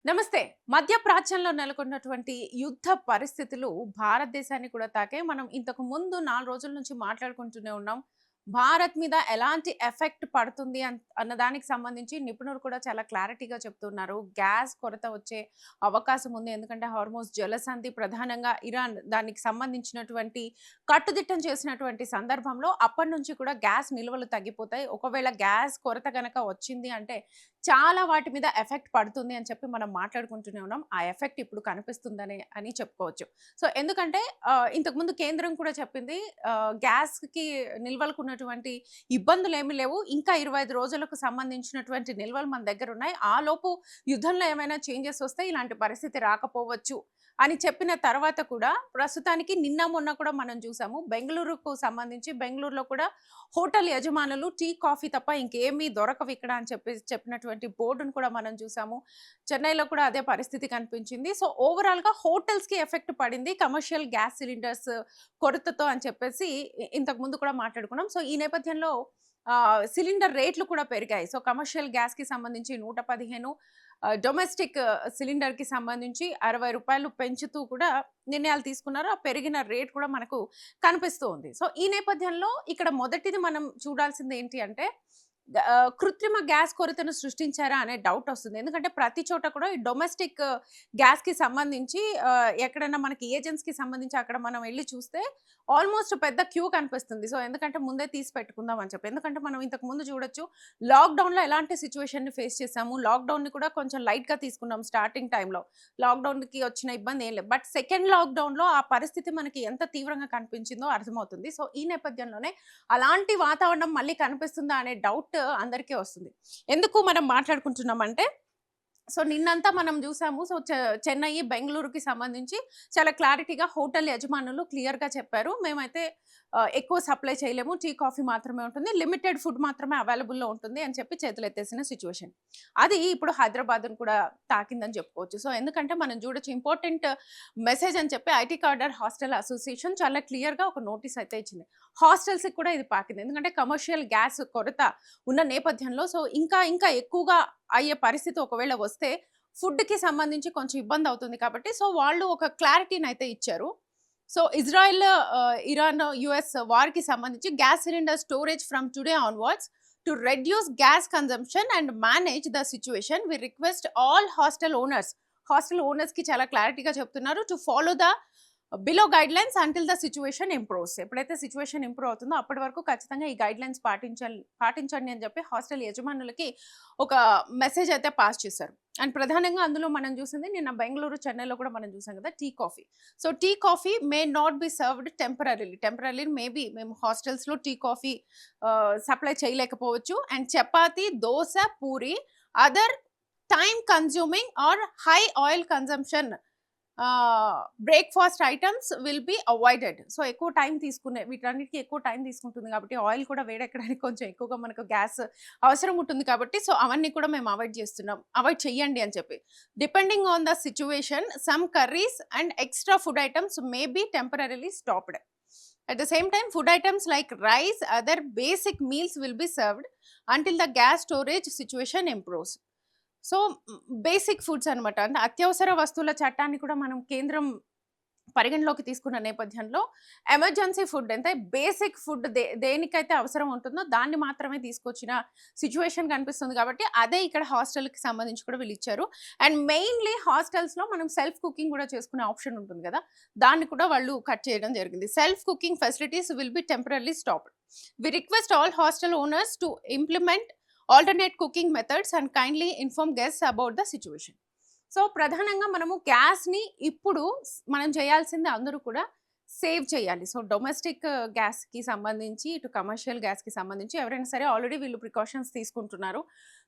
నమస్తే. మధ్య ప్రాచ్యంలో నెలకొన్నటువంటి యుద్ధ పరిస్థితులు భారతదేశాన్ని కూడా తాకాయి. మనం ఇంతకు ముందు 4 రోజుల నుంచి మాట్లాడుకుంటూనే ఉన్నాం. భారత్ మీద ఎలాంటి ఎఫెక్ట్ పడుతుంది అన్న దానికి సంబంధించి నిపుణులు కూడా చాలా క్లారిటీగా చెప్తున్నారు. గ్యాస్ కొరత వచ్చే అవకాశం ఉంది. ఎందుకంటే హార్మోస్ జలసంధి ప్రధానంగా ఇరాన్ దానికి సంబంధించినటువంటి కట్టుదిట్టం చేసినటువంటి సందర్భంలో అప్పటినుంచి కూడా గ్యాస్ నిల్వలు తగ్గిపోతాయి. ఒకవేళ గ్యాస్ కొరత గనక వచ్చింది అంటే చాలా వాటి మీద ఎఫెక్ట్ పడుతుంది అని చెప్పి మనం మాట్లాడుకుంటూనే ఉన్నాం. ఆ ఎఫెక్ట్ ఇప్పుడు కనిపిస్తుందని చెప్పుకోవచ్చు. సో, ఎందుకంటే ఇంతకుముందు కేంద్రం కూడా చెప్పింది గ్యాస్‌కి నిల్వలకు ఉన్నటువంటి ఇబ్బందులేమీ లేవు. ఇంకా 25 రోజులకు సంబంధించినటువంటి నిల్వలు మన దగ్గరున్నాయి. ఆలోపు యుద్ధంలో ఏమైనా చేంజెస్ వస్తే ఇలాంటి పరిస్థితి రాకపోవచ్చు అని చెప్పిన తర్వాత కూడా ప్రస్తుతానికి నిన్న మొన్న కూడా మనం చూసాము. బెంగుళూరుకు సంబంధించి బెంగుళూరులో కూడా హోటల్ యజమానులు టీ, కాఫీ తప్ప ఇంకేమీ దొరకవిక్కడ అని చెప్పినటువంటి బోర్డును కూడా మనం చూసాము. చెన్నైలో కూడా అదే పరిస్థితి కనిపించింది. సో, ఓవరాల్‌గా హోటల్స్‌కి ఎఫెక్ట్ పడింది. కమర్షియల్ గ్యాస్ సిలిండర్స్ కొరతతో అని చెప్పేసి ఇంతకు ముందు కూడా మాట్లాడుకున్నాం. సో, ఈ నేపథ్యంలో సిలిండర్ రేట్లు కూడా పెరిగాయి. సో, కమర్షియల్ గ్యాస్‌కి సంబంధించి 115 డొమెస్టిక్ సిలిండర్‌కి సంబంధించి రూ. 60 పెంచుతూ కూడా నిర్ణయాలు తీసుకున్నారు. ఆ పెరిగిన రేట్ కూడా మనకు కనిపిస్తూ ఉంది. సో, ఈ నేపథ్యంలో ఇక్కడ మొదటిది మనం చూడాల్సింది ఏంటి అంటే కృత్రిమ గ్యాస్ కొరతను సృష్టించారా అనే డౌట్ వస్తుంది. ఎందుకంటే ప్రతి చోట కూడా ఈ డొమెస్టిక్ గ్యాస్‌కి సంబంధించి ఎక్కడైనా మనకి ఏజెన్స్‌కి సంబంధించి అక్కడ మనం వెళ్లి చూస్తే ఆల్‌మోస్ట్ పెద్ద క్యూ కనిపిస్తుంది. సో, ఎందుకంటే ముందే తీసి పెట్టుకుందాం అని చెప్పి. ఎందుకంటే మనం ఇంతకు ముందు చూడొచ్చు లాక్‌డౌన్‌లో ఎలాంటి సిట్యుయేషన్‌ని ఫేస్ చేసాము. లాక్‌డౌన్‌ని కూడా కొంచెం లైట్‌గా తీసుకున్నాం స్టార్టింగ్ టైమ్‌లో. లాక్‌డౌన్‌కి వచ్చిన ఇబ్బంది ఏం లేదు. బట్ సెకండ్ లాక్‌డౌన్‌లో ఆ పరిస్థితి మనకి ఎంత తీవ్రంగా కనిపించిందో అర్థమవుతుంది. సో, ఈ నేపథ్యంలోనే అలాంటి వాతావరణం మళ్ళీ కనిపిస్తుందా అనే డౌట్ అందరికీ వస్తుంది. ఎందుకు మనం మాట్లాడుకుంటున్నామంటే సో, నిన్నంతా మనం జూసాము. సో, చెన్నై, బెంగుళూరుకి సంబంధించి చాలా క్లారిటీగా హోటల్ యజమానులు క్లియర్‌గా చెప్పారు. మేమైతే ఎక్కువ సప్లై చేయలేము. టీ, కాఫీ మాత్రమే ఉంటుంది. లిమిటెడ్ ఫుడ్ మాత్రమే అవైలబుల్‌లో ఉంటుంది అని చెప్పి చేతులెత్తేసిన సిట్యుయేషన్. అది ఇప్పుడు హైదరాబాద్‌ని కూడా తాకిందని చెప్పుకోవచ్చు. సో, ఎందుకంటే మనం చూడొచ్చు ఇంపార్టెంట్ మెసేజ్ అని చెప్పి ఐటీ కార్డర్ హాస్టల్ అసోసియేషన్ చాలా క్లియర్‌గా ఒక నోటీస్ అయితే ఇచ్చింది. హాస్టల్స్‌కి కూడా ఇది పాకింది. ఎందుకంటే కమర్షియల్ గ్యాస్ కొరత ఉన్న నేపథ్యంలో సో, ఇంకా ఎక్కువగా అయ్యే పరిస్థితి ఒకవేళ వస్తే ఫుడ్‌కి సంబంధించి కొంచెం ఇబ్బందవుతుంది కాబట్టి సో, వాళ్ళు ఒక క్లారిటీనైతే ఇచ్చారు. సో, ఇజ్రాయెల్, ఇరాన్, యూఎస్ వార్‌కి సంబంధించి gas cylinder storage from today onwards to reduce gas consumption and manage the situation we request all hostel ఓనర్స్‌కి చాలా క్లారిటీగా చెప్తున్నారు to follow the below guidelines until the situation improves. ఎప్పుడైతే situation improve అవుతుందో అప్పటి వరకు ఖచ్చితంగా ఈ గైడ్‌లైన్స్ పాటించండి అని చెప్పి హాస్టల్ యజమానులకి ఒక మెసేజ్ అయితే పాస్ చేశారు. అండ్ ప్రధానంగా అందులో మనం చూసింది నిన్న బెంగుళూరు, చెన్నైలో కూడా మనం చూసాం కదా tea, coffee. So, tea, coffee may not be served temporarily maybe మేము హాస్టల్స్‌లో టీ, కాఫీ సప్లై చేయలేకపోవచ్చు. And chapati, dosa, puri other time consuming or high oil consumption breakfast items will be avoided. So, ఎక్కువ టైం తీసుకునే వీటన్నిటికి ఎక్కువ టైం తీసుకుంటుంది కాబట్టి ఆయిల్ కూడా వేడెక్కడానికి కొంచెం ఎక్కువగా మనకు గ్యాస్ అవసరం ఉంటుంది కాబట్టి సో, అవన్నీ కూడా మేము అవాయిడ్ చేయండి అని చెప్పి. Depending on the situation some curries and extra food items may be temporarily stopped. At the same time, food items like rice, other basic meals will be served until the gas storage situation improves. So, basic foods అనమాట. అంటే అత్యవసర వస్తువుల చట్టాన్ని కూడా మనం కేంద్రం పరిగణలోకి తీసుకున్న నేపథ్యంలో ఎమర్జెన్సీ ఫుడ్ అంటే బేసిక్ ఫుడ్ దేనికైతే అవసరం ఉంటుందో దాన్ని మాత్రమే తీసుకొచ్చిన సిట్యుయేషన్ కనిపిస్తుంది కాబట్టి అదే ఇక్కడ హాస్టల్‌కి సంబంధించి కూడా వీళ్ళిచ్చారు. అండ్ మెయిన్‌లీ హాస్టల్స్‌లో మనం సెల్ఫ్ కుకింగ్ కూడా చేసుకునే ఆప్షన్ ఉంటుంది కదా! దాన్ని కూడా వాళ్ళు కట్ చేయడం జరిగింది. Self cooking facilities will be temporarily stopped. We request all hostel owners to implement alternate cooking methods and kindly inform guests about the situation. So, ప్రధానంగా మనము గ్యాస్‌ని ఇప్పుడు మనం చేయాల్సింది అందరూ కూడా సేవ్ చేయాలి. సో, డొమెస్టిక్ గ్యాస్‌కి సంబంధించి, ఇటు కమర్షియల్ గ్యాస్‌కి సంబంధించి ఎవరైనా సరే ఆల్రెడీ వీళ్ళు ప్రికాషన్స్ తీసుకుంటున్నారు.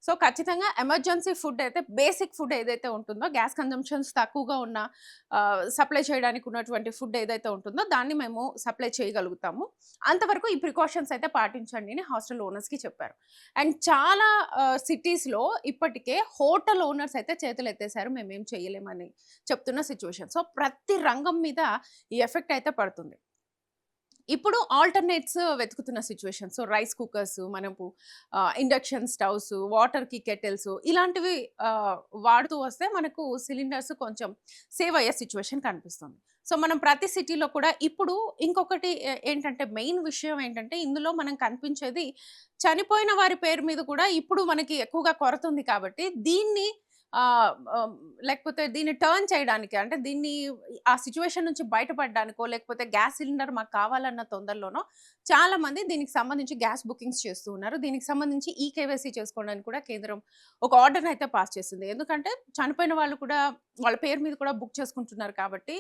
సో, ఖచ్చితంగా ఎమర్జెన్సీ ఫుడ్ అయితే బేసిక్ ఫుడ్ ఏదైతే ఉంటుందో గ్యాస్ కన్జంప్షన్స్ తక్కువగా ఉన్న సప్లై చేయడానికి ఉన్నటువంటి ఫుడ్ ఏదైతే ఉంటుందో దాన్ని మేము సప్లై చేయగలుగుతాము. అంతవరకు ఈ ప్రికాషన్స్ అయితే పాటించండి అని హాస్టల్ ఓనర్స్‌కి చెప్పారు. అండ్ చాలా సిటీస్‌లో ఇప్పటికే హోటల్ ఓనర్స్ అయితే చేతులెత్తేసారు. మేమేం చేయలేమని చెప్తున్న సిట్యుయేషన్. సో, ప్రతి రంగం మీద ఈ ఎఫెక్ట్ అయితే పడుతుంది. ఇప్పుడు ఆల్టర్‌నేట్స్ వెతుకుతున్న సిట్యుయేషన్. సో, రైస్ కుక్కర్స్, మనము ఇండక్షన్ స్టవ్స్, వాటర్‌కి కెటిల్స్ ఇలాంటివి వాడుతూ వస్తే మనకు సిలిండర్స్ కొంచెం సేవ్ అయ్యే సిట్యుయేషన్ కనిపిస్తుంది. సో, మనం ప్రతి సిటీలో కూడా ఇప్పుడు ఇంకొకటి ఏంటంటే మెయిన్ విషయం ఏంటంటే ఇందులో మనం కనిపించేది చనిపోయిన వారి పేరు మీద కూడా ఇప్పుడు మనకి ఎక్కువగా కొరతుంది కాబట్టి దీన్ని ఆహ్, ఆహ్, లేకపోతే దీన్ని టర్న్ చేయడానికి అంటే దీన్ని ఆ సిట్యుయేషన్ నుంచి బయటపడడానికో, లేకపోతే గ్యాస్ సిలిండర్ మాకు కావాలన్న తొందరలోనో చాలామంది దీనికి సంబంధించి గ్యాస్ బుకింగ్స్ చేస్తూ ఉన్నారు. దీనికి సంబంధించి ఈకేవైసీ చేసుకోవడానికి కూడా కేంద్రం ఒక ఆర్డర్‌నయితే పాస్ చేసింది. ఎందుకంటే చనిపోయిన వాళ్ళు కూడా వాళ్ళ పేరు మీద కూడా బుక్ చేసుకుంటున్నారు కాబట్టి,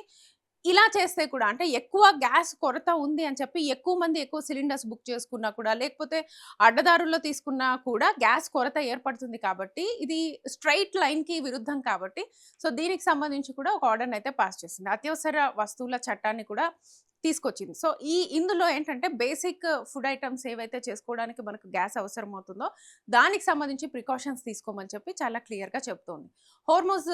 ఇలా చేస్తే కూడా అంటే ఎక్కువ గ్యాస్ కొరత ఉంది అని చెప్పి ఎక్కువ మంది ఎక్కువ సిలిండర్స్ బుక్ చేసుకున్నా కూడా, లేకపోతే అడ్డదారుల్లో తీసుకున్నా కూడా గ్యాస్ కొరత ఏర్పడుతుంది కాబట్టి, ఇది స్ట్రెయిట్ లైన్‌కి విరుద్ధం కాబట్టి, సో, దీనికి సంబంధించి కూడా ఒక ఆర్డర్‌నయితే పాస్ చేసింది. అత్యవసర వస్తువుల చట్టాన్ని కూడా తీసుకొచ్చింది. సో, ఇందులో ఏంటంటే బేసిక్ ఫుడ్ ఐటెమ్స్ ఏవైతే చేసుకోవడానికి మనకు గ్యాస్ అవసరమవుతుందో, దానికి సంబంధించి ప్రికాషన్స్ తీసుకోమని చెప్పి చాలా క్లియర్‌గా చెప్తోంది. హోర్ముజ్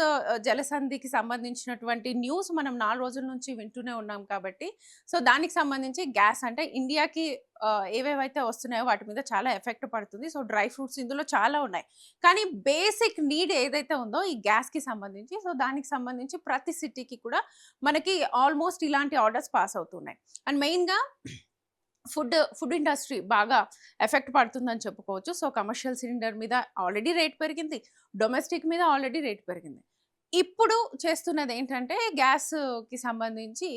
జలసంధికి సంబంధించినటువంటి న్యూస్ మనం 4 రోజుల నుంచి వింటూనే ఉన్నాం కాబట్టి, సో, దానికి సంబంధించి గ్యాస్ అంటే ఇండియాకి ఏవేవైతే వస్తున్నాయో వాటి మీద చాలా ఎఫెక్ట్ పడుతుంది. సో, డ్రై ఫ్రూట్స్ ఇందులో చాలా ఉన్నాయి. కానీ బేసిక్ నీడ్ ఏదైతే ఉందో ఈ గ్యాస్‌కి సంబంధించి, సో, దానికి సంబంధించి ప్రతి సిటీకి కూడా మనకి ఆల్‌మోస్ట్ ఇలాంటి ఆర్డర్స్ పాస్ అవుతున్నాయి. అండ్ మెయిన్‌గా ఫుడ్ ఇండస్ట్రీ బాగా ఎఫెక్ట్ పడుతుందని చెప్పుకోవచ్చు. సో, కమర్షియల్ సిలిండర్ మీద ఆల్రెడీ రేట్ పెరిగింది. డొమెస్టిక్ మీద ఆల్రెడీ రేట్ పెరిగింది. ఇప్పుడు చేస్తున్నదేంటంటే గ్యాస్‌కి సంబంధించి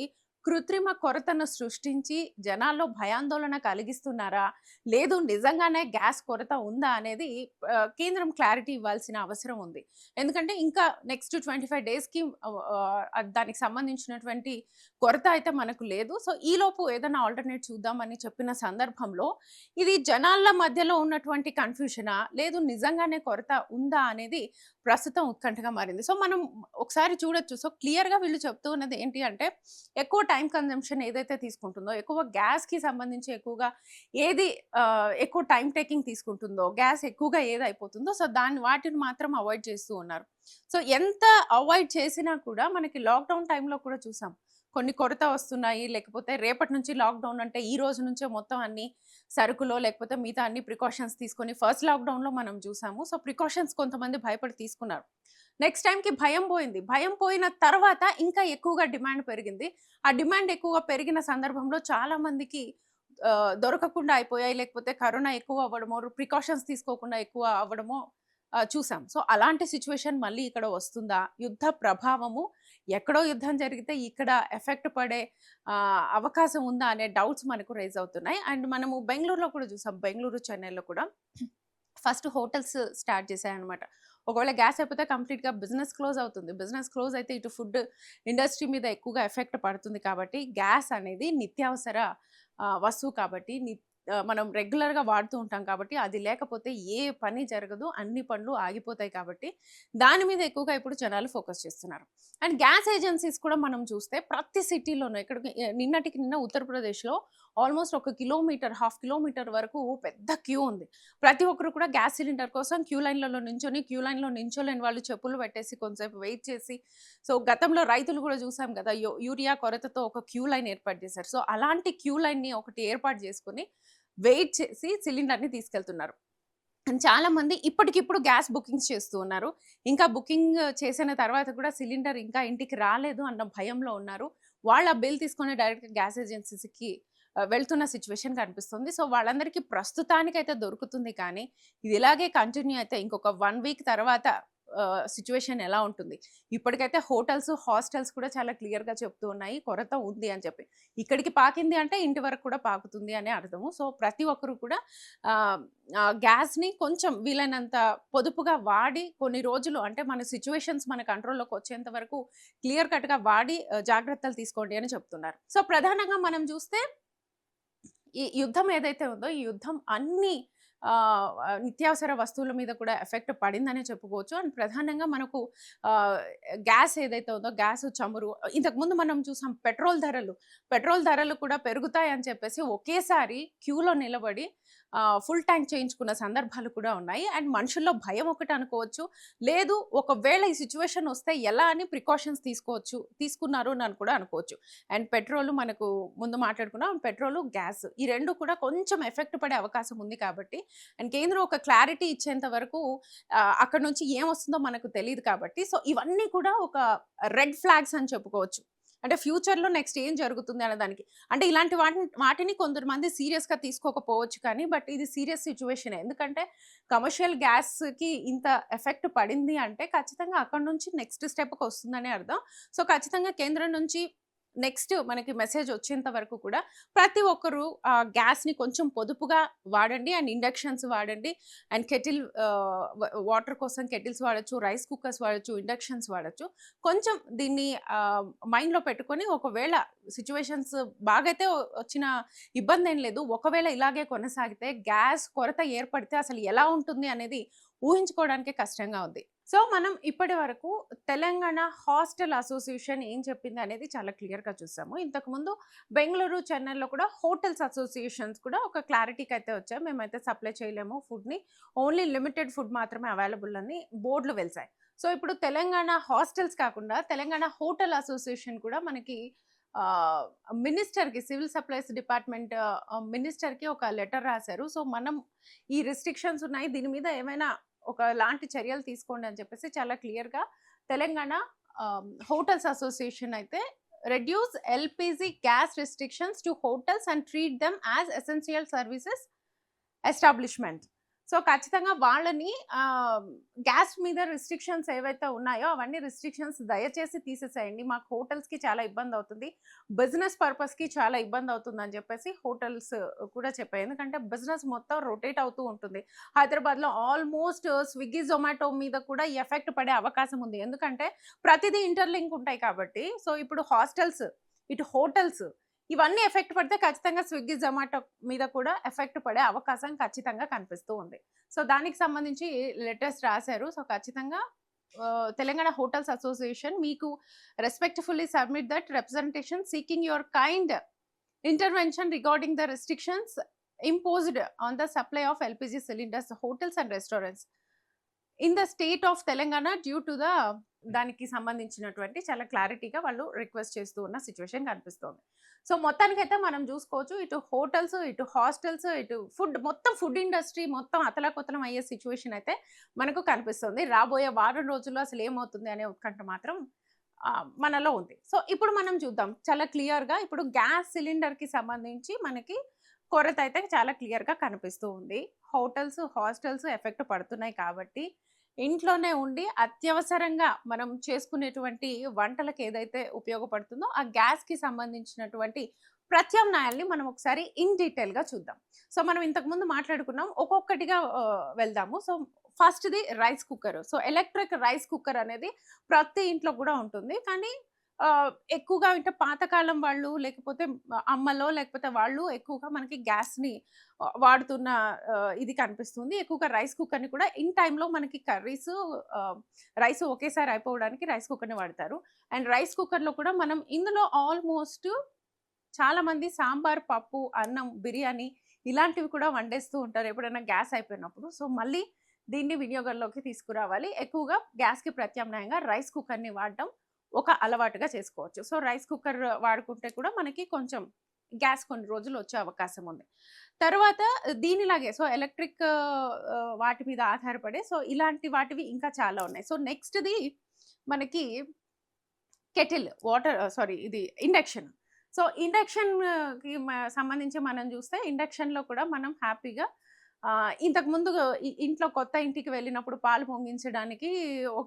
కృత్రిమ కొరతను సృష్టించి జనాల్లో భయాందోళన కలిగిస్తున్నారా? లేదు నిజంగానే గ్యాస్ కొరత ఉందా? అనేది కేంద్రం క్లారిటీ ఇవ్వాల్సిన అవసరం ఉంది. ఎందుకంటే ఇంకా నెక్స్ట్ 25 డేస్‌కి దానికి సంబంధించినటువంటి కొరత అయితే మనకు లేదు. సో, ఈలోపు ఏదైనా ఆల్టర్‌నేట్ చూద్దామని చెప్పిన సందర్భంలో ఇది జనాల మధ్యలో ఉన్నటువంటి కన్‌ఫ్యూషనా? లేదు నిజంగానే కొరత ఉందా? అనేది ప్రస్తుతం ఉత్కంఠగా మారింది. సో, మనం ఒకసారి చూడొచ్చు. సో, క్లియర్‌గా వీళ్ళు చెప్తూ ఉన్నది ఏంటి అంటే ఎక్కువ టైమ్ కన్జంప్షన్ ఏదైతే తీసుకుంటుందో, ఎక్కువ గ్యాస్‌కి సంబంధించి ఎక్కువగా ఏది ఎక్కువ టైమ్ టేకింగ్ తీసుకుంటుందో, గ్యాస్ ఎక్కువగా ఏదైపోతుందో, సో, వాటిని మాత్రం అవాయిడ్ చేస్తూ ఉన్నారు. సో, ఎంత అవాయిడ్ చేసినా కూడా మనకి లాక్‌డౌన్ టైమ్‌లో కూడా చూసాం. కొన్ని కొరత వస్తున్నాయి. లేకపోతే రేపటి నుంచి లాక్‌డౌన్ అంటే ఈ రోజు నుంచే మొత్తం అన్ని సరుకులో లేకపోతే మిగతా అన్ని ప్రికాషన్స్ తీసుకొని ఫస్ట్ లాక్‌డౌన్‌లో మనం చూసాము. సో, ప్రికాషన్స్ కొంతమంది భయపడి తీసుకున్నారు. నెక్స్ట్ టైమ్‌కి భయం పోయింది. భయం పోయిన తర్వాత ఇంకా ఎక్కువగా డిమాండ్ పెరిగింది. ఆ డిమాండ్ ఎక్కువగా పెరిగిన సందర్భంలో చాలా మందికి దొరకకుండా అయిపోయాయి. లేకపోతే కరోనా ఎక్కువ అవ్వడమో, ప్రికాషన్స్ తీసుకోకుండా ఎక్కువ అవ్వడమో చూసాం. సో, అలాంటి సిట్యుయేషన్ మళ్ళీ ఇక్కడ వస్తుందా? యుద్ధ ప్రభావము ఎక్కడో యుద్ధం జరిగితే ఇక్కడ ఎఫెక్ట్ పడే అవకాశం ఉందా అనే డౌట్స్ మనకు రైజ్ అవుతున్నాయి. అండ్ మనము బెంగుళూరులో కూడా చూసాం. బెంగుళూరు, చెన్నైలో కూడా ఫస్ట్ హోటల్స్ స్టార్ట్ చేశాయన్నమాట. ఒకవేళ గ్యాస్ అయిపోతే కంప్లీట్‌గా బిజినెస్ క్లోజ్ అవుతుంది. బిజినెస్ క్లోజ్ అయితే ఇటు ఫుడ్ ఇండస్ట్రీ మీద ఎక్కువగా ఎఫెక్ట్ పడుతుంది కాబట్టి గ్యాస్ అనేది నిత్యావసర వస్తువు కాబట్టి మనం రెగ్యులర్‌గా వాడుతూ ఉంటాం కాబట్టి అది లేకపోతే ఏ పని జరగదు. అన్ని పనులు ఆగిపోతాయి కాబట్టి దాని మీద ఎక్కువగా ఇప్పుడు జనాలు ఫోకస్ చేస్తున్నారు. అండ్ గ్యాస్ ఏజెన్సీస్ కూడా మనం చూస్తే ప్రతి సిటీలోనూ నిన్నటికి నిన్న ఉత్తరప్రదేశ్‌లో ఆల్‌మోస్ట్ ఒక కిలోమీటర్, హాఫ్ కిలోమీటర్ వరకు పెద్ద క్యూ ఉంది. ప్రతి ఒక్కరు కూడా గ్యాస్ సిలిండర్ కోసం క్యూ లైన్‌లో నించోలేని వాళ్ళు చెప్పులు పెట్టేసి కొంతసేపు వెయిట్ చేసి సో, గతంలో రైతులు కూడా చూసాం కదా! యూరియా కొరతతో ఒక క్యూ లైన్ ఏర్పాటు చేశారు. సో, అలాంటి క్యూ లైన్‌ని ఒకటి ఏర్పాటు చేసుకొని వెయిట్ చేసి సిలిండర్‌ని తీసుకెళ్తున్నారు. అండ్ చాలామంది ఇప్పటికిప్పుడు గ్యాస్ బుకింగ్స్ చేస్తూ ఉన్నారు. ఇంకా బుకింగ్ చేసిన తర్వాత కూడా సిలిండర్ ఇంకా ఇంటికి రాలేదు అన్న భయంలో ఉన్నారు. వాళ్ళ బిల్ తీసుకొని డైరెక్ట్‌గా గ్యాస్ ఏజెన్సీస్‌కి వెళ్తున్న సిట్యుయేషన్ కనిపిస్తుంది. సో, వాళ్ళందరికీ ప్రస్తుతానికైతే దొరుకుతుంది కానీ, ఇది ఇలాగే కంటిన్యూ అయితే ఇంకొక 1 వీక్ తర్వాత సిట్యుయేషన్ ఎలా ఉంటుంది? ఇప్పటికైతే హోటల్స్, హాస్టల్స్ కూడా చాలా క్లియర్‌గా చెప్తూ ఉన్నాయి. కొరత ఉంది అని చెప్పి. ఇక్కడికి పాకింది అంటే ఇంటి వరకు కూడా పాకుతుంది అనే అర్థము. సో, ప్రతి ఒక్కరు కూడా ఆహ్, గ్యాస్‌ని కొంచెం వీలైనంత పొదుపుగా వాడి కొన్ని రోజులు అంటే మన సిట్యుయేషన్స్ మన కంట్రోల్‌లోకి వచ్చేంత వరకు క్లియర్ కట్‌గా వాడి జాగ్రత్తలు తీసుకోండి అని చెప్తున్నారు. సో, ప్రధానంగా మనం చూస్తే ఈ యుద్ధం ఏదైతే ఉందో, ఈ యుద్ధం అన్ని నిత్యావసర వస్తువుల మీద కూడా ఎఫెక్ట్ పడిందనే చెప్పుకోవచ్చు. అండ్ ప్రధానంగా మనకు ఆహ్, గ్యాస్ ఏదైతే ఉందో, గ్యాసు, చమురు ఇంతకుముందు మనం చూసాం పెట్రోల్ ధరలు కూడా పెరుగుతాయని చెప్పేసి ఒకేసారి క్యూలో నిలబడి ఫుల్ ట్యాంక్ చేయించుకున్న సందర్భాలు కూడా ఉన్నాయి. అండ్ మనుషుల్లో భయం ఒకటి అనుకోవచ్చు. లేదు ఒకవేళ ఈ సిట్యుయేషన్ వస్తే ఎలా అని ప్రికాషన్స్ తీసుకున్నారు అని కూడా అనుకోవచ్చు. అండ్ పెట్రోల్ మనకు ముందు మాట్లాడుకున్నాం. పెట్రోలు, గ్యాస్ ఈ 2 కూడా కొంచెం ఎఫెక్ట్ పడే అవకాశం ఉంది కాబట్టి అండ్ కేంద్రం ఒక క్లారిటీ ఇచ్చేంత వరకు అక్కడి నుంచి ఏమొస్తుందో మనకు తెలీదు కాబట్టి సో ఇవన్నీ కూడా ఒక రెడ్ ఫ్లాగ్స్ అని చెప్పుకోవచ్చు. అంటే ఫ్యూచర్‌లో నెక్స్ట్ ఏం జరుగుతుంది అనే దానికి. అంటే ఇలాంటి వాటిని కొంతమంది సీరియస్‌గా తీసుకోకపోవచ్చు కానీ, బట్ ఇది సీరియస్ సిట్యుయేషనే. ఎందుకంటే కమర్షియల్ గ్యాస్‌కి ఇంత ఎఫెక్ట్ పడింది అంటే ఖచ్చితంగా అక్కడి నుంచి నెక్స్ట్ స్టెప్‌కి వస్తుందనే అర్థం. సో ఖచ్చితంగా కేంద్రం నుంచి నెక్స్ట్ మనకి మెసేజ్ వచ్చేంత వరకు కూడా ప్రతి ఒక్కరు గ్యాస్‌ని కొంచెం పొదుపుగా వాడండి. అండ్ ఇండక్షన్స్ వాడండి. అండ్ వాటర్ కోసం కెటిల్స్ వాడొచ్చు, రైస్ కుక్కర్స్ వాడొచ్చు, ఇండక్షన్స్ వాడొచ్చు. కొంచెం దీన్ని మైండ్‌లో పెట్టుకొని ఒకవేళ సిట్యుయేషన్స్ బాగైతే వచ్చిన ఇబ్బందేం లేదు. ఒకవేళ ఇలాగే కొనసాగితే గ్యాస్ కొరత ఏర్పడితే అసలు ఎలా ఉంటుంది అనేది ఊహించుకోవడానికే కష్టంగా ఉంది. సో మనం ఇప్పటి వరకు తెలంగాణ హాస్టల్ అసోసియేషన్ ఏం చెప్పింది అనేది చాలా క్లియర్‌గా చూసాము. ఇంతకుముందు బెంగుళూరు, చెన్నైలో కూడా హోటల్స్ అసోసియేషన్స్ కూడా ఒక క్లారిటీకి అయితే వచ్చాయి. మేమైతే సప్లై చేయలేము ఫుడ్‌ని. ఓన్లీ లిమిటెడ్ ఫుడ్ మాత్రమే అవైలబుల్ అని బోర్డులు వెలిసాయి. సో ఇప్పుడు తెలంగాణ హాస్టల్స్ కాకుండా తెలంగాణ హోటల్ అసోసియేషన్ కూడా మనకి మినిస్టర్‌కి సివిల్ సప్లైస్ డిపార్ట్మెంట్ మినిస్టర్‌కి ఒక లెటర్ రాశారు. సో మనం ఈ రిస్ట్రిక్షన్స్ ఉన్నాయి. దీని మీద ఏమైనా ఒకలాంటి చర్యలు తీసుకోండి అని చెప్పేసి చాలా క్లియర్‌గా తెలంగాణ హోటల్స్ అసోసియేషన్ అయితే reduce LPG gas restrictions to hotels and treat them as essential services establishment. So ఖచ్చితంగా వాళ్ళని గ్యాస్ మీద రిస్ట్రిక్షన్స్ ఏవైతే ఉన్నాయో అవన్నీ రిస్ట్రిక్షన్స్ దయచేసి తీసేసేయండి. మాకు హోటల్స్‌కి చాలా ఇబ్బంది అవుతుంది. బిజినెస్ పర్పస్‌కి చాలా ఇబ్బంది అవుతుందని చెప్పేసి హోటల్స్ కూడా చెప్పాయి. ఎందుకంటే బిజినెస్ మొత్తం రొటేట్ అవుతూ ఉంటుంది. హైదరాబాద్‌లో ఆల్మోస్ట్ స్విగ్గీ, జొమాటో మీద కూడా ఈ ఎఫెక్ట్ పడే అవకాశం ఉంది. ఎందుకంటే ప్రతిదీ ఇంటర్‌లింక్ ఉంటాయి కాబట్టి. సో ఇప్పుడు హాస్టల్స్, ఇటు హోటల్స్ ఇవన్నీ ఎఫెక్ట్ పడితే ఖచ్చితంగా స్విగ్గీ, జొమాటో మీద కూడా ఎఫెక్ట్ పడే అవకాశం ఖచ్చితంగా కనిపిస్తూ ఉంది. సో దానికి సంబంధించి లెటర్స్ రాశారు. సో ఖచ్చితంగా తెలంగాణ హోటల్స్ అసోసియేషన్ మీకు respectfully submit that representation seeking your kind intervention regarding the restrictions imposed on the supply of LPG cylinders hotels and restaurants in the state of Telangana due to the దానికి సంబంధించినటువంటి చాలా క్లారిటీగా వాళ్ళు request చేస్తూ ఉన్న situation కనిపిస్తోంది. So మొత్తానికైతే మనం చూసుకోవచ్చు ఇటు హోటల్స్, ఇటు హాస్టల్స్, ఇటు మొత్తం ఫుడ్ ఇండస్ట్రీ మొత్తం అతలాకుతలం అయ్యే సిట్యుయేషన్ అయితే మనకు కనిపిస్తుంది. రాబోయే వారం రోజుల్లో అసలు ఏమవుతుంది అనే ఉత్కంఠ మాత్రం మనలో ఉంది. సో ఇప్పుడు మనం చూద్దాం చాలా క్లియర్‌గా ఇప్పుడు గ్యాస్ సిలిండర్‌కి సంబంధించి మనకి కొరత అయితే చాలా క్లియర్‌గా కనిపిస్తూ ఉంది. హోటల్స్, హాస్టల్స్ ఎఫెక్ట్ పడుతున్నాయి కాబట్టి ఇంట్లోనే ఉండి అత్యవసరంగా మనం చేసుకునేటువంటి వంటలకు ఏదైతే ఉపయోగపడుతుందో ఆ గ్యాస్‌కి సంబంధించినటువంటి ప్రత్యామ్నాయాల్ని మనం ఒకసారి ఇన్ డీటెయిల్‌గా చూద్దాం. సో మనం ఇంతకుముందు మాట్లాడుకున్నాం. ఒక్కొక్కటిగా వెళ్దాము. సో ఫస్ట్‌ది rice cooker. So electric rice cooker అనేది ప్రతి ఇంట్లో కూడా ఉంటుంది. కానీ ఎక్కువగా అంటే పాతకాలం వాళ్ళు లేకపోతే అమ్మలో లేకపోతే వాళ్ళు ఎక్కువగా మనకి గ్యాస్‌ని వాడుతున్న ఇది కనిపిస్తుంది. ఎక్కువగా రైస్ కుక్కర్‌ని కూడా ఇన్ టైమ్‌లో మనకి రైస్ ఒకేసారి అయిపోవడానికి రైస్ కుక్కర్‌ని వాడతారు. అండ్ రైస్ కుక్కర్‌లో కూడా మనం ఇందులో ఆల్మోస్ట్ చాలామంది సాంబార్, పప్పు, అన్నం, బిర్యానీ ఇలాంటివి కూడా వండేస్తూ ఉంటారు ఎప్పుడైనా గ్యాస్ అయిపోయినప్పుడు. సో మళ్ళీ దీన్ని వినియోగంలోకి తీసుకురావాలి. ఎక్కువగా గ్యాస్‌కి ప్రత్యామ్నాయంగా రైస్ కుక్కర్‌ని వాడడం ఒక అలవాటుగా చేసుకోవచ్చు. సో రైస్ కుక్కర్ వాడుకుంటే కూడా మనకి కొంచెం గ్యాస్ కొన్ని రోజులు వచ్చే అవకాశం ఉంది. తర్వాత దీనిలాగే సో ఎలక్ట్రిక్ వాటి మీద ఆధారపడే సో ఇలాంటి వాటివి ఇంకా చాలా ఉన్నాయి. సో నెక్స్ట్‌ది మనకి ఇది ఇండక్షన్. సో ఇండక్షన్‌కి సంబంధించి మనం చూస్తే ఇండక్షన్‌లో కూడా మనం హ్యాపీగా ఇంతకుముందు ఇంట్లో కొత్త ఇంటికి వెళ్ళినప్పుడు పాలు పొంగించడానికి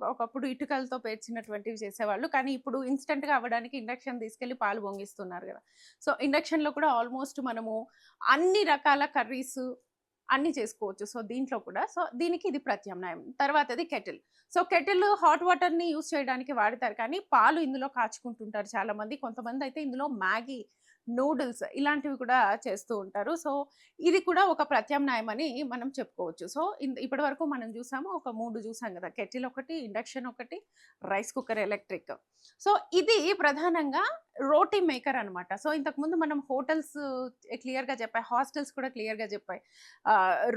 ఒకప్పుడు ఇటుకలతో పేర్చినటువంటివి చేసేవాళ్ళు. కానీ ఇప్పుడు ఇన్‌స్టంట్‌గా అవ్వడానికి ఇండక్షన్ తీసుకెళ్ళి పాలు పొంగిస్తున్నారు గదా! సో ఇండక్షన్‌లో కూడా ఆల్మోస్ట్ మనము అన్ని రకాల కర్రీస్ అన్నీ చేసుకోవచ్చు. సో దీంట్లో కూడా సో దీనికి ఇది ప్రత్యామ్నాయం. తర్వాతది కెటిల్. సో కెటిల్ హాట్ వాటర్‌ని యూజ్ చేయడానికి వాడతారు. కానీ పాలు ఇందులో కాచుకుంటుంటారు చాలామంది. కొంతమందయితే ఇందులో మ్యాగీ, నూడిల్స్ ఇలాంటివి కూడా చేస్తూ ఉంటారు. సో ఇది కూడా ఒక ప్రత్యామ్నాయం అని మనం చెప్పుకోవచ్చు. సో ఇప్పటివరకు మనం చూసాము. ఒక 3 చూసాం కదా! కెటిల్ ఒకటి, ఇండక్షన్ ఒకటి, రైస్ కుక్కర్ ఎలక్ట్రిక్. సో ఇది ప్రధానంగా రోటీ మేకర్ అనమాట. సో, ఇంతకుముందు మనం హోటల్స్ క్లియర్‌గా చెప్పాయి. హాస్టల్స్ కూడా క్లియర్‌గా చెప్పాయి.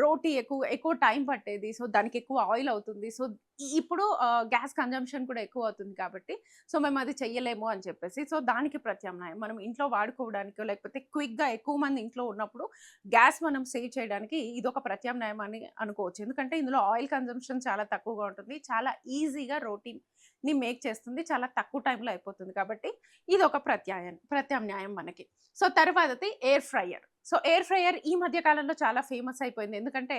రోటీ ఎక్కువ టైం పట్టేది. సో, దానికి ఎక్కువ ఆయిల్ అవుతుంది. సో, ఇప్పుడు గ్యాస్ కన్జంప్షన్ కూడా ఎక్కువ అవుతుంది కాబట్టి, సో, మేము అది చెయ్యలేము అని చెప్పేసి. సో, దానికి ప్రత్యామ్నాయం మనం ఇంట్లో వాడుకోవడానికో, లేకపోతే క్విక్‌గా ఎక్కువ మంది ఇంట్లో ఉన్నప్పుడు గ్యాస్ మనం సేవ్ చేయడానికి ఇదొక ప్రత్యామ్నాయం అని అనుకోవచ్చు. ఎందుకంటే ఇందులో ఆయిల్ కన్జంప్షన్ చాలా తక్కువగా ఉంటుంది. చాలా ఈజీగా రోటీని మేక్ చేస్తుంది. చాలా తక్కువ టైంలో అయిపోతుంది కాబట్టి ఇదొక ప్రత్యామ్నాయం మనకి. సో, తర్వాతది air fryer. So, air fryer ఈ మధ్య కాలంలో చాలా ఫేమస్ అయిపోయింది. ఎందుకంటే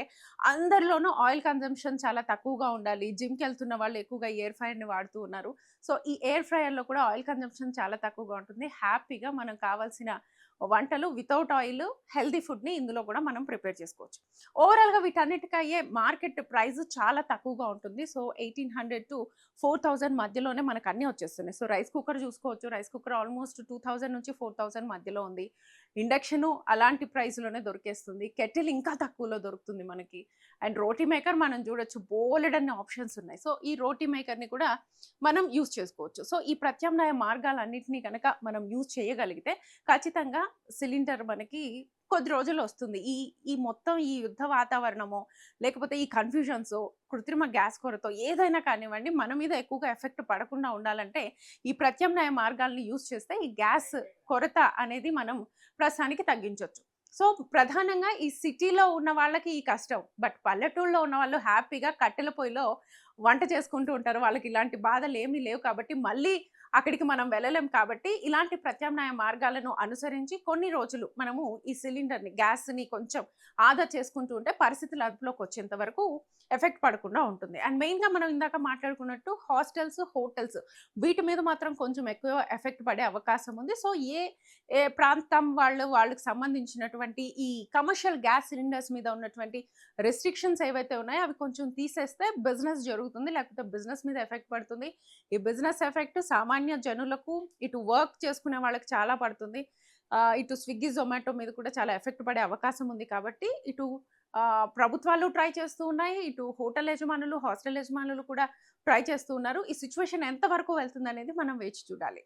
అందరిలోనూ ఆయిల్ కన్జంప్షన్ చాలా తక్కువగా ఉండాలి. జిమ్‌కెళ్తున్న వాళ్ళు ఎక్కువగా ఎయిర్ ఫ్రైయర్‌ని వాడుతూ ఉన్నారు. సో, ఈ ఎయిర్ ఫ్రైయర్‌లో కూడా ఆయిల్ కన్జంప్షన్ చాలా తక్కువగా ఉంటుంది. హ్యాపీగా మనం కావాల్సిన వంటలు వితౌట్ ఆయిల్ హెల్తీ ఫుడ్‌ని ఇందులో కూడా మనం ప్రిపేర్ చేసుకోవచ్చు. ఓవరాల్‌గా వీటన్నిటికి అయ్యే మార్కెట్ ప్రైస్ చాలా తక్కువగా ఉంటుంది. సో, 1800-4000 మధ్యలోనే మనకు అన్నీ వచ్చేస్తున్నాయి. సో, రైస్ కుక్కర్ చూసుకోవచ్చు. రైస్ కుక్కర్ ఆల్మోస్ట్ 2000-4000 మధ్యలో ఉంది. ఇండక్షను అలాంటి ప్రైస్‌లోనే దొరికేస్తుంది. కెటిల్ ఇంకా తక్కువలో దొరుకుతుంది మనకి. అండ్ రోటీ మేకర్ మనం చూడొచ్చు బోలెడన్ని ఆప్షన్స్ ఉన్నాయి. సో, ఈ రోటీ మేకర్‌ని కూడా మనం యూజ్ చేసుకోవచ్చు. సో, ఈ ప్రత్యామ్నాయ మార్గాలన్నిటిని గనక మనం యూజ్ చేయగలిగితే ఖచ్చితంగా సిలిండర్ మనకి కొద్ది రోజుల్లో వస్తుంది. ఈ యుద్ధ వాతావరణమో, లేకపోతే ఈ కన్‌ఫ్యూజన్సో, కృత్రిమ గ్యాస్ కొరతో ఏదైనా కానివ్వండి, మన మీద ఎక్కువగా ఎఫెక్ట్ పడకుండా ఉండాలంటే, ఈ ప్రత్యామ్నాయ మార్గాల్ని యూజ్ చేస్తే ఈ గ్యాస్ కొరత అనేది మనం ప్రస్తుతానికి తగ్గించొచ్చు. సో, ప్రధానంగా ఈ సిటీలో ఉన్న వాళ్ళకి ఈ కష్టం. బట్ పల్లెటూరులో ఉన్నవాళ్ళు హ్యాపీగా కట్టెల పొయ్యిలో వంట చేసుకుంటూ ఉంటారు. వాళ్ళకి ఇలాంటి బాధలేమీ లేవు కాబట్టి, మళ్ళీ అక్కడికి మనం వెళ్ళలేం కాబట్టి, ఇలాంటి ప్రత్యామ్నాయ మార్గాలను అనుసరించి కొన్ని రోజులు మనము ఈ సిలిండర్‌ని, గ్యాస్‌ని కొంచెం ఆదా చేసుకుంటూ ఉంటే పరిస్థితులు అదుపులోకి వచ్చేంత వరకు ఎఫెక్ట్ పడకుండా ఉంటుంది. అండ్ మెయిన్‌గా మనం ఇందాక మాట్లాడుకున్నట్టు హాస్టల్స్, హోటల్స్ వీటి మీద మాత్రం కొంచెం ఎక్కువ ఎఫెక్ట్ పడే అవకాశం ఉంది. సో, ఏ ఏ ప్రాంతం వాళ్ళకి సంబంధించినటువంటి ఈ కమర్షియల్ గ్యాస్ సిలిండర్స్ మీద ఉన్నటువంటి రెస్ట్రిక్షన్స్ ఏవైతే ఉన్నాయో అవి కొంచెం తీసేస్తే బిజినెస్ జరుగుతుంది. లేకపోతే బిజినెస్ మీద ఎఫెక్ట్ పడుతుంది. ఈ బిజినెస్ ఎఫెక్ట్ సామాన్య జనులకు, ఇటు వర్క్ చేసుకునే వాళ్ళకి చాలా పడుతుంది. ఇటు స్విగ్గీ, జొమాటో మీద కూడా చాలా ఎఫెక్ట్ పడే అవకాశం ఉంది కాబట్టి, ఇటు ప్రభుత్వాలు ట్రై చేస్తూ ఉన్నాయి. ఇటు హోటల్ యజమానులు, హాస్టల్ యజమానులు కూడా ట్రై చేస్తూ ఉన్నారు. ఈ సిట్యుయేషన్ ఎంత వరకు వెళ్తుందనేది మనం వేచి చూడాలి.